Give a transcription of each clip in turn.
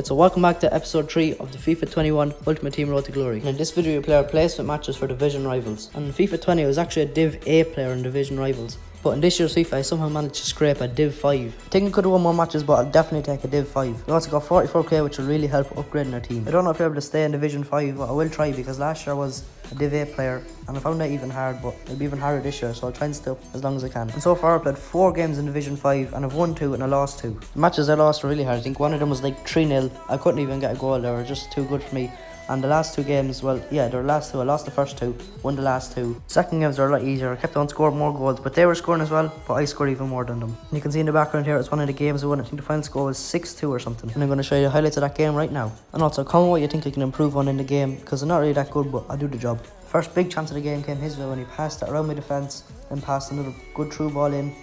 So welcome back to episode 3 of the FIFA 21 Ultimate Team Road to Glory. And in this video we play our placement matches for division rivals. And in FIFA 20 I was actually a Div A player in division rivals. But in this year's FIFA I somehow managed to scrape a Div 5. I think I could have won more matches, but I'll definitely take a Div 5. We also got 44k, which will really help upgrading our team. I don't know if you're able to stay in division 5, but I will try, because last year I was a Div A player and I found that even hard, but it'll be even harder this year, so I'll try and stay up as long as I can. And so far I've played 4 games in division 5 and I've won 2 and I lost 2. The matches I lost were really hard. I think one of them was like 3-0. I couldn't even get a goal, they were just too good for me. And the last 2 games, well, yeah, they were the last 2. I lost the first 2, won the last 2. Second games were a lot easier. I kept on scoring more goals, but they were scoring as well, but I scored even more than them. And you can see in the background here, it's one of the games I won. I think the final score was 6-2 or something. And I'm going to show you the highlights of that game right now. And also, comment what you think I can improve on in the game, because I'm not really that good, but I do the job. First big chance of the game came his way when he passed it around my defence, then passed another good through ball in.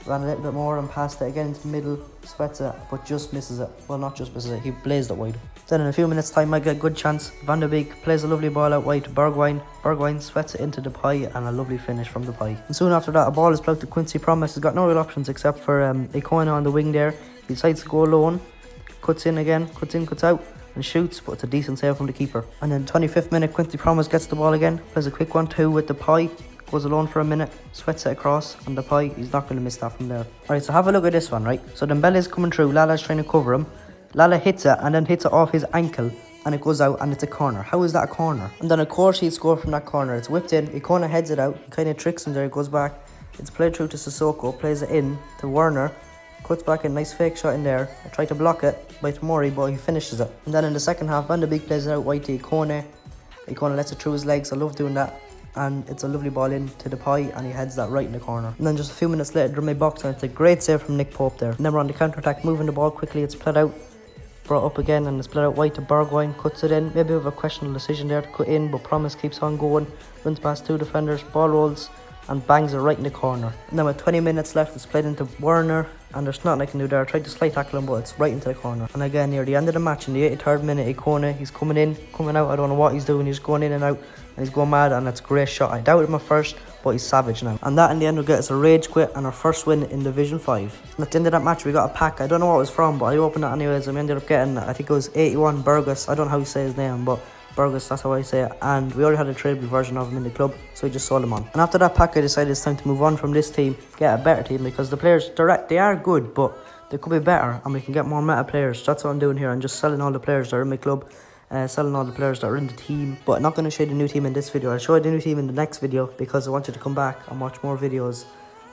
Ran a little bit more and passed it again into the middle, sweats it, but just misses it. Well, not just misses it, he blazed it wide. Then in a few minutes time I get a good chance. Van der Beek plays a lovely ball out wide to Bergwijn. Bergwijn sweats it into the pie, and a lovely finish from the pie. And soon after that a ball is played to Quincy Promise. He's got no real options except for Icona on the wing there. He decides to go alone, cuts in again, cuts out and shoots, but it's a decent save from the keeper. And then 25th minute Quincy Promise gets the ball again, plays a quick 1-2 with the pie. Goes alone for a minute, sweats it across, and the pie, he's not going to miss that from there. Alright, so have a look at this one, right? So Dembele's coming through, Lala's trying to cover him. Lala hits it, and then hits it off his ankle, and it goes out, and it's a corner. How is that a corner? And then of course he'd score from that corner. It's whipped in, he kind of heads it out, he kind of tricks him there, it goes back. It's played through to Sissoko, plays it in to Werner, cuts back a nice fake shot in there. I tried to block it by Tomori, but he finishes it. And then in the second half, Van der Beek plays it out wide to Icona. Icona lets it through his legs, I love doing that. And it's a lovely ball in to the pie, and he heads that right in the corner. And then just a few minutes later, they're in my box, and it's a great save from Nick Pope there. And then we're on the counter-attack, moving the ball quickly. It's played out, brought up again, and it's played out wide to Bergwijn, cuts it in. Maybe with a questionable decision there to cut in, but Promise keeps on going, runs past 2 defenders, ball rolls, and bangs it right in the corner. And then with 20 minutes left, it's played into Werner, and there's nothing I can do there. I tried to slide tackle him, but it's right into the corner. And again, near the end of the match, in the 83rd minute, Icona, he's coming in, coming out. I don't know what he's doing. He's going in and out, and he's going mad, and it's a great shot. I doubted him at first, but he's savage now. And that in the end will get us a rage quit and our first win in Division 5. And at the end of that match, we got a pack. I don't know what it was from, but I opened it anyways, and we ended up getting, I think it was 81 Burgos. I don't know how you say his name, but Burgos, that's how I say it. And we already had a tradable version of him in the club, so we just sold him on. And after that pack, I decided it's time to move on from this team, get a better team, because the players, they are good, but they could be better, and we can get more meta players. That's what I'm doing here. I'm just selling all the players that are in my club, selling all the players that are in the team. But I'm not going to show you the new team in this video. I'll show you the new team in the next video, because I want you to come back and watch more videos,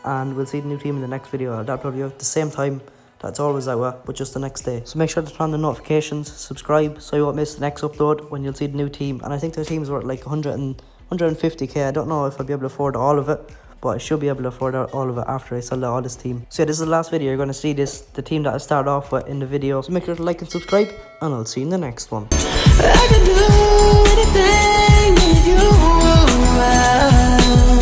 and we'll see the new team in the next video. I'll upload you at the same time that's always out, but just the next day. So make sure to turn on the notifications, subscribe, so you won't miss the next upload when you'll see the new team. And I think the team's worth like 150k. I don't know if I'll be able to afford all of it, but I should be able to afford all of it after I sell all this team. So yeah, this is the last video. You're going to see the team that I started off with in the video. So make sure to like and subscribe, and I'll see you in the next one. I can do anything with you.